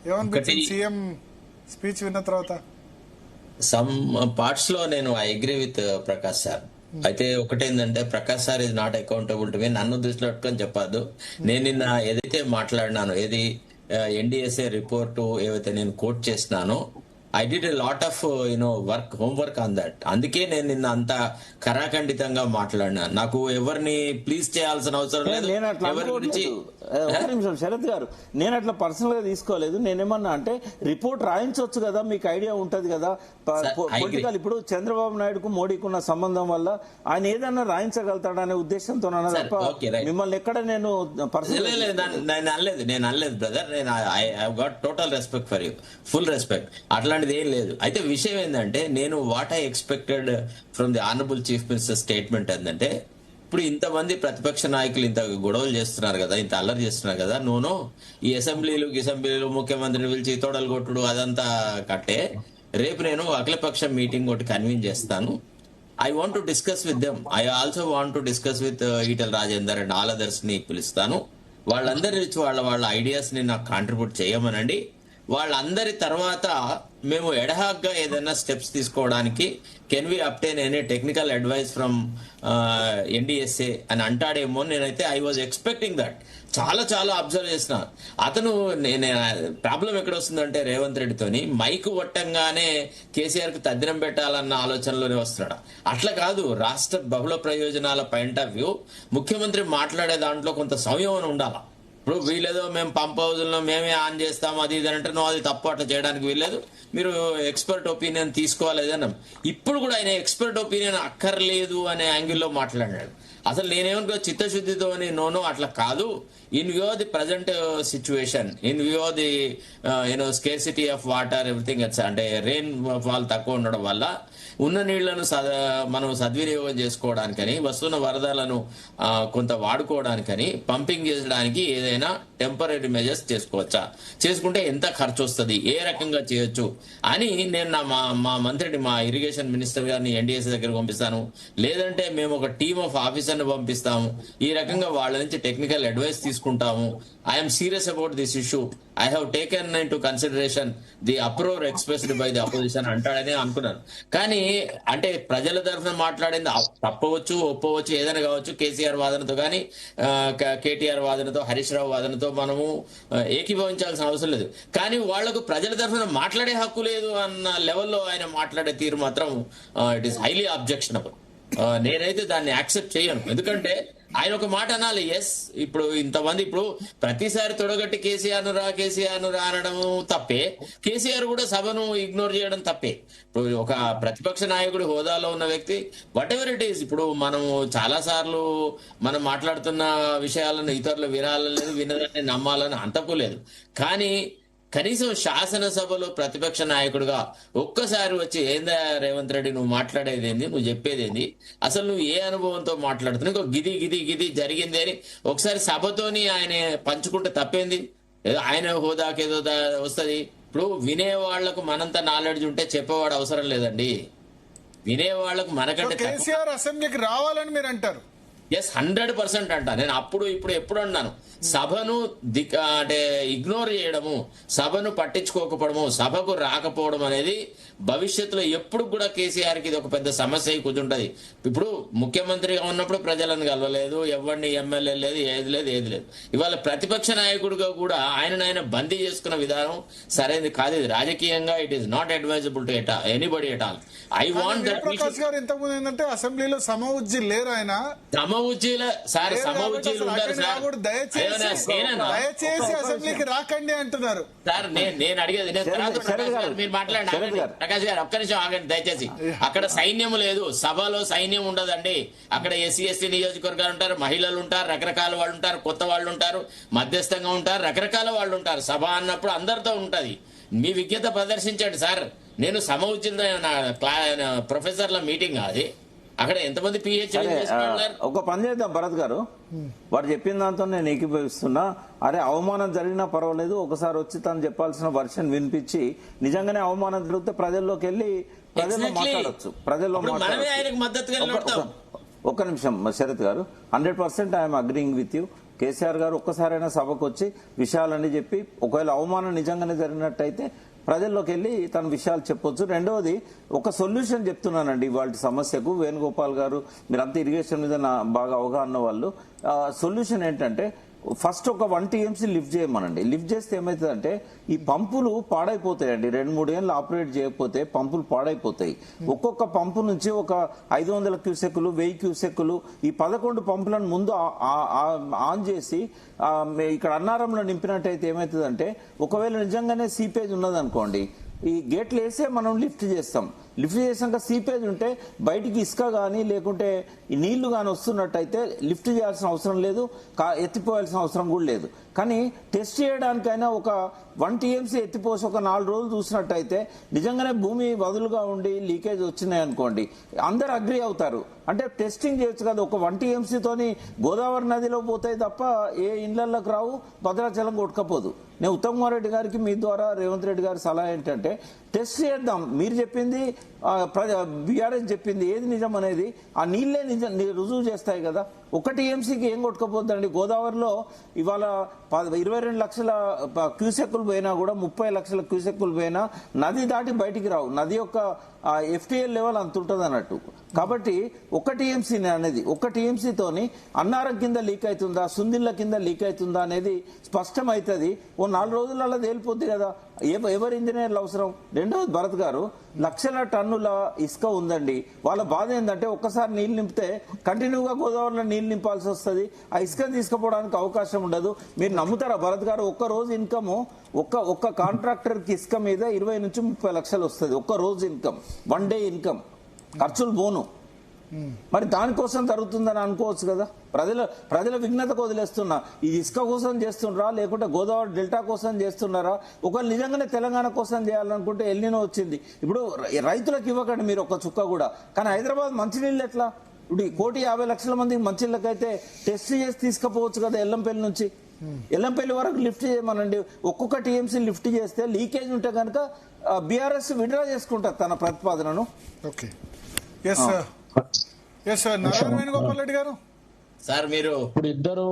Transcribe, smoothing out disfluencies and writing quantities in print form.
ఏమనిపించింది CM speech విన్న తర్వాత? సమ్ పార్ట్స్ లో నేను I agree with Prakash sir. అయితే ఒకటేంటంటే Prakash sir is not accountable to me. నన్ను దృష్టిలో పెట్టుకొని చెప్పద్దు. నేను నిన్న ఏదైతే మాట్లాడినాను, ఏది ఎన్డిఎస్ఏ రిపోర్టు ఏవైతే నేను కోట్ చేసినానో, I did a lot of work, homework on that. అందుకే నేను నిన్న అంత కరాఖండితంగా మాట్లాడినా. నాకు ఎవరిని ప్లీజ్ చేయాల్సిన అవసరం లేదు. ఎవరి గురించి ఒక నిమిషం శరత్ గారు, నేను అట్లా పర్సనల్ గా తీసుకోలేదు. నేనేమన్నా అంటే రిపోర్ట్ రాయించవచ్చు కదా, మీకు ఐడియా ఉంటది కదా. పొలిటికల్ ఇప్పుడు చంద్రబాబు నాయుడుకు మోడీకి ఉన్న సంబంధం వల్ల ఆయన ఏదన్నా రాయించగలుగుతాడనే ఉద్దేశంతో తప్ప మిమ్మల్ని ఎక్కడ నేను పర్సనల్ నేను అనలేదు బ్రదర్. నేను I got total respect for you, full respect. అట్లాంటిది ఏం లేదు. అయితే విషయం ఏంటంటే, నేను what I expected from the honourable chief minister statement ఏంటంటే, ఇప్పుడు ఇంతమంది ప్రతిపక్ష నాయకులు ఇంత గొడవలు చేస్తున్నారు కదా, ఇంత అల్లరి చేస్తున్నారు కదా, నూనో ఈ అసెంబ్లీలు ముఖ్యమంత్రిని పిలిచి తోడలు కొట్టుడు అదంతా కట్టే. రేపు నేను అఖిలపక్ష మీటింగ్ ఒకటి కన్వీన్ చేస్తాను. I want to discuss with them. I also want to discuss with Etela Rajender and all others ని పిలుస్తాను. వాళ్ళందరి వాళ్ళ ఐడియాస్ ని నాకు కాంట్రిబ్యూట్ చేయమనండి. వాళ్ళందరి తర్వాత మేము ఎడహాక్ గా ఏదైనా స్టెప్స్ తీసుకోవడానికి can we obtain any technical advice from NDSA అని అంటాడేమో. నేనైతే ఐ వాజ్ ఎక్స్పెక్టింగ్ దట్. చాలా అబ్జర్వ్ చేసిన అతను. నేను ప్రాబ్లం ఎక్కడ వస్తుందంటే, రేవంత్ రెడ్డితోని మైకు కొట్టంగానే కేసీఆర్ కు తద్దినం పెట్టాలన్న ఆలోచనలోనే వస్తున్నాడు. అట్లా కాదు. రాష్ట్ర బహుళ ప్రయోజనాల పాయింట్ ఆఫ్ వ్యూ ముఖ్యమంత్రి మాట్లాడే దాంట్లో కొంత సంయమనం ఉండాలి. ఇప్పుడు వీలేదో మేము పంప్ హౌజుల్లో మేమే ఆన్ చేస్తాం అది ఇది అంటే, నువ్వు అది తప్పు, అట్లా చేయడానికి వీల్లేదు, మీరు ఎక్స్పర్ట్ ఒపీనియన్ తీసుకోవాలేదన్నాం. ఇప్పుడు కూడా ఆయన ఎక్స్పర్ట్ ఒపీనియన్ అక్కర్లేదు అనే యాంగిల్లో మాట్లాడాడు. అసలు నేనేమనుకో చిత్తశుద్ధితో నోనో అట్లా కాదు. In view the present situation, in view the scarcity of water everything, అంటే రెయిన్ ఫాల్ తక్కువ ఉండడం వల్ల ఉన్న నీళ్లను మనం సద్వినియోగం చేసుకోవడానికని, వస్తున్న వరదలను కొంత వాడుకోవడానికని, పంపింగ్ చేయడానికి ఏదైనా టెంపరీ మెజర్స్ చేసుకోవచ్చా, చేసుకుంటే ఎంత ఖర్చు వస్తుంది, ఏ రకంగా చేయొచ్చు అని నేను మా మంత్రిని, మా ఇరిగేషన్ మినిస్టర్ గారిని ఎన్డీఎస్ఏ దగ్గరకు పంపిస్తాను. లేదంటే మేము ఒక టీమ్ ఆఫ్ ఆఫీసర్ని పంపిస్తాము. ఈ రకంగా వాళ్ళ నుంచి టెక్నికల్ అడ్వైస్ తీసుకుంటాము. I'm serious about this issue. I have taken into consideration the uproar expressed by the opposition అంటాడని అనుకున్నాను. కానీ అంటే ప్రజల తరఫున మాట్లాడింది తప్పవచ్చు, ఒప్పవచ్చు, ఏదైనా కావచ్చు. కేసీఆర్ వాదనతో కానీ కేటీఆర్ వాదనతో, హరీష్ రావు వాదనతో మనము ఏకీభవించాల్సిన అవసరం లేదు. కానీ వాళ్లకు ప్రజల తరఫున మాట్లాడే హక్కు లేదు అన్న లెవెల్లో ఆయన మాట్లాడే తీరు మాత్రం ఇట్ ఈస్ హైలీ అబ్జెక్షనబుల్. నేనైతే దాన్ని యాక్సెప్ట్ చేయను. ఎందుకంటే ఆయన ఒక మాట అనాలి. ఎస్, ఇప్పుడు ఇంతమంది ఇప్పుడు ప్రతిసారి తొడగట్టి కేసీఆర్ ను రా అనడం తప్పే, కేసీఆర్ కూడా సభను ఇగ్నోర్ చేయడం తప్పే. ఇప్పుడు ఒక ప్రతిపక్ష నాయకుడి హోదాలో ఉన్న వ్యక్తి వాట్ ఎవర్ ఇట్ ఈస్, ఇప్పుడు మనము చాలా సార్లు మనం మాట్లాడుతున్న విషయాలను ఇతరులు వినాలని, వినదని నమ్మాలని అంతకు కానీ కనీసం శాసనసభలో ప్రతిపక్ష నాయకుడిగా ఒక్కసారి వచ్చి, ఏందా రేవంత్ రెడ్డి నువ్వు మాట్లాడేదేంది, నువ్వు చెప్పేదేంది, అసలు నువ్వు ఏ అనుభవంతో మాట్లాడుతున్నావు, ఇంకో గిది జరిగింది అని ఒకసారి సభతోని ఆయన పంచుకుంటే తప్పేంది? ఏదో ఆయన హోదాకి ఏదో వస్తుంది. ఇప్పుడు వినేవాళ్లకు మనంత నాలెడ్జ్ ఉంటే చెప్పేవాడు అవసరం లేదండి. వినేవాళ్లకు మనకంటే కేసీఆర్ అసెంబ్లీకి రావాలని మీరు అంటారు? ఎస్, 100% అంట. నేను ఇప్పుడు ఎప్పుడు అన్నాను, సభను అంటే ఇగ్నోర్ చేయడము, సభను పట్టించుకోకపోవడము, సభకు రాకపోవడం అనేది భవిష్యత్తులో ఎప్పుడు కూడా కేసీఆర్ కి ఇది ఒక పెద్ద సమస్య కూర్చుంటది. ఇప్పుడు ముఖ్యమంత్రిగా ఉన్నప్పుడు ప్రజలను కలవలేదు, ఎవరిని ఎమ్మెల్యే లేదు, ఏది లేదు. ఇవాళ ప్రతిపక్ష నాయకుడిగా కూడా ఆయన బందీ చేసుకున్న విధానం సరైనది కాదు. ఇది రాజకీయంగా it is not advisable to anybody at all. I want that. Prakash గారు ఇంతకుముందు ఏంటంటే అసెంబ్లీలో సమఉజ్జీ లేరు, ఆయన సమఉజ్జీలు ఉండరు సార్. దయచేసి అసెంబ్లీకి రాకండి అంటున్నారు సార్. నేను అడిగేది, మీరు మాట్లాడండి ప్రకాష్ గారు, ఒక్క నిమిషం ఆగండి దయచేసి. అక్కడ సైన్యం లేదు, సభలో సైన్యం ఉండదండి. అక్కడ ఎస్సీ నియోజకవర్గాలు ఉంటారు, మహిళలు ఉంటారు, రకరకాల వాళ్ళు ఉంటారు, కొత్త వాళ్ళు ఉంటారు, మధ్యస్థంగా ఉంటారు, రకరకాల వాళ్ళు ఉంటారు. సభ అన్నప్పుడు అందరితో ఉంటది. మీ విజ్ఞత ప్రదర్శించండి సార్. నేను సమఉచిత ప్రొఫెసర్ల మీటింగ్ అది. అక్కడ ఎంతమంది పిహెచ్డి. ఒక పని చేద్దాం భరత్ గారు, వాడు చెప్పిన దాంతో నేను ఏకీభవిస్తున్నా. అరే అవమానం జరిగినా పర్వాలేదు, ఒకసారి వచ్చి తను చెప్పాల్సిన వర్షన్ వినిపించి నిజంగానే అవమానం జరిగితే ప్రజల్లోకి వెళ్ళి ప్రజల్లో మాట్లాడచ్చు. ఒక్క నిమిషం శరత్ గారు, 100% I'm agreeing with you. KCR గారు ఒక్కసారైనా సభకు వచ్చి విషయాలన్నీ చెప్పి ఒకవేళ అవమానం నిజంగానే జరిగినట్టయితే ప్రజల్లోకి వెళ్ళి తన విషయాలు చెప్పొచ్చు. రెండవది ఒక సొల్యూషన్ చెప్తున్నానండి వాటి సమస్యకు. వేణుగోపాల్ గారు మీరంతా ఇరిగేషన్ మీద బాగా అవగాహన వాళ్ళు. సొల్యూషన్ ఏంటంటే ఫస్ట్ ఒక 1 TMC లిఫ్ట్ చేయమనండి. లిఫ్ట్ చేస్తే ఏమవుతుందంటే ఈ పంపులు పాడైపోతాయండి. 2-3 ఏళ్ళు ఆపరేట్ చేయకపోతే పంపులు పాడైపోతాయి. ఒక్కొక్క పంపు నుంచి ఒక 500 క్యూసెక్కులు 1000 క్యూసెక్కులు ఈ 11 పంపులను ముందు ఆన్ చేసి ఇక్కడ అన్నారంలో నింపినట్టయితే ఏమవుతుందంటే ఒకవేళ నిజంగానే సీపేజ్ ఉన్నదనుకోండి ఈ గేట్లు వేసే మనం లిఫ్ట్ చేస్తాం. లిఫ్ట్ చేసాక సీపేజ్ ఉంటే బయటికి ఇసుక కానీ లేకుంటే ఈ నీళ్లు కానీ వస్తున్నట్టయితే లిఫ్ట్ చేయాల్సిన అవసరం లేదు, ఎత్తిపోయాల్సిన అవసరం కూడా లేదు. కానీ టెస్ట్ చేయడానికైనా ఒక 1 TMC ఎత్తిపోసి ఒక 4 రోజులు చూసినట్టయితే నిజంగానే భూమి వదులుగా ఉండి లీకేజ్ వచ్చినాయి అనుకోండి అందరు అగ్రి అవుతారు. అంటే టెస్టింగ్ చేయొచ్చు కదా. ఒక 1 TMC తోని గోదావరి నదిలో పోతాయి తప్ప ఏ ఇండ్లలోకి రావు, భద్రాచలం కొట్టుకపోదు. నేను ఉత్తమ్ కుమార్ రెడ్డి గారికి మీ ద్వారా రేవంత్ రెడ్డి గారి సలహా ఏంటంటే టెస్ట్ చేద్దాం. మీరు చెప్పింది బీఆర్ఎస్ చెప్పింది ఏది నిజం అనేది ఆ నీళ్లే నిజం రుజువు చేస్తాయి కదా. 1 TMCకి ఏం కొట్టుకపోద్దండి. గోదావరిలో ఇవాళ 22 లక్షల క్యూసెక్కులు పోయినా కూడా 30 లక్షల క్యూసెక్కులు పోయినా నది దాటి బయటికి రావు. నది యొక్క FTL లెవెల్ అంత ఉంటుంది అన్నట్టు. కాబట్టి 1 TMC అనేది 1 TMC తోని అన్నారం కింద లీక్ అవుతుందా సుందిళ్ళ కింద లీక్ అవుతుందా అనేది స్పష్టం అవుతుంది. ఓ 4 రోజులలో తేలిపోద్ది కదా. ఎవరు ఇంజనీర్లు అవసరం. రెండవది భరత్ గారు లక్షల టన్నుల ఇసుక ఉందండి. వాళ్ళ బాధ ఏంటంటే ఒక్కసారి నీళ్లు నింపితే కంటిన్యూగా గోదావరిలో నీళ్లు నింపాల్సి వస్తుంది. ఆ ఇసుకను తీసుకుపోవడానికి అవకాశం ఉండదు. మీరు నమ్ముతారా భరత్ గారు? ఒక్క రోజు ఇన్కమ్ ఒక్క కాంట్రాక్టర్ కి ఇసుక మీద 20 నుంచి 30 లక్షలు వస్తుంది. ఒక్క రోజు ఇన్కమ్, 1 డే ఇన్కమ్, ఖర్చులు పోను. మరి దానికోసం జరుగుతుందని అనుకోవచ్చు కదా. ప్రజల విఘ్నతకు వదిలేస్తున్నా. ఇది ఇసుక కోసం చేస్తున్నారా లేకుంటే గోదావరి డెల్టా కోసం చేస్తున్నారా? ఒకవేళ నిజంగానే తెలంగాణ కోసం చేయాలనుకుంటే ఎల్నినో వచ్చింది. ఇప్పుడు రైతులకు ఇవ్వకండి మీరు ఒక చుక్క కూడా. కానీ హైదరాబాద్ మంచినీళ్ళు ఎట్లా? ఇప్పుడు 1,50,00,000 మందికి మంచిళ్ళకైతే టెస్ట్ చేసి తీసుకుపోవచ్చు కదా. ఎల్లంపల్లి నుంచి ఎల్లంపల్లి వరకు లిఫ్ట్ చేయమనండి. ఒక్కొక్క TMC లిఫ్ట్ చేస్తే లీకేజ్ ఉంటే కనుక బీఆర్ఎస్ విడ్రా చేసుకుంటారు తన ప్రతిపాదనను. Okay, yes sir. Narayana Venugopal Reddy గారు సార్ మీరు ఇప్పుడు ఇద్దరు